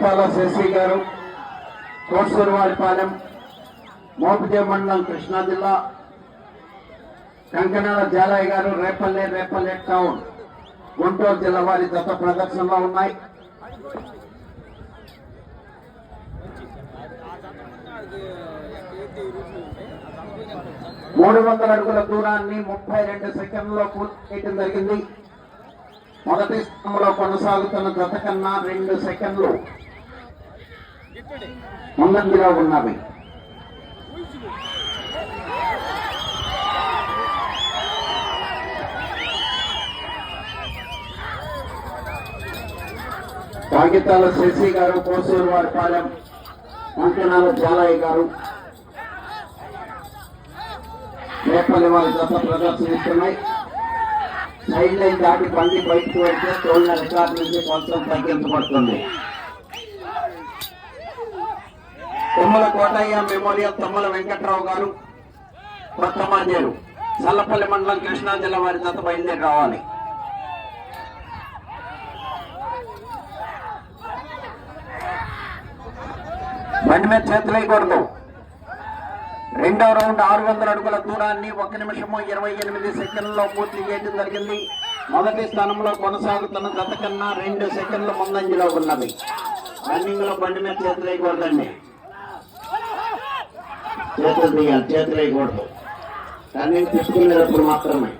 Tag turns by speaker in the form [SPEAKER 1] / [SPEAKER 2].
[SPEAKER 1] కాగితాల శశి గారు, కోసూరువారిపాలెం, మోపిదేవి మండలం, కృష్ణా జిల్లా. కంకనాల జాలయ్య గారు, రేపల్లె టౌన్, గుంటూరు జిల్లా వారి జత ప్రదర్శనలో ఉన్నాయి. మూడు 300 అడుగుల దూరాన్ని 32 సెకండ్లలో పూర్తి చేయడం జరిగింది. మొదటి స్థానంలో కొనసాగుతున్న జత కన్నా 2 సెకండ్లు ముందంజలో ఉన్నవి. కాగితాల శశి గారు, కోసూరువారిపాలెం, కంకనాల జాలయ్య గారు, రేపల్లి వారి జత ప్రదర్శనిస్తున్నాయి. సైడ్ లైన్ దాటి బండి బయటకు వెళ్తే తోలిన రికార్డు నుంచి కొంచెం తగ్గించబడుతుంది. తుమ్మల కోటయ్య మెమోరియల్, తుమ్మల వెంకట్రావు గారు, కొత్త మాజేరు, సల్లపల్లి మండలం, కృష్ణా జిల్లా వారి జత బయలుదేరి రావాలి. బండి మీద చేతులు వేయకూడదు. రెండవ రౌండ్ 600 అడుగుల దూరాన్ని 1 నిమిషము 28 సెకండ్లలో పూర్తి చేయడం జరిగింది. మొదటి స్థానంలో కొనసాగుతున్న జత కన్నా 2 సెకండ్లు ముందంజలో ఉన్నది. రన్నింగ్ లో బండి మీద చేతులు వేయకూడదండి, చేతులు తీయాలి, చేతులు వేయకూడదు. రన్నింగ్ తీసుకునేటప్పుడు మాత్రమే.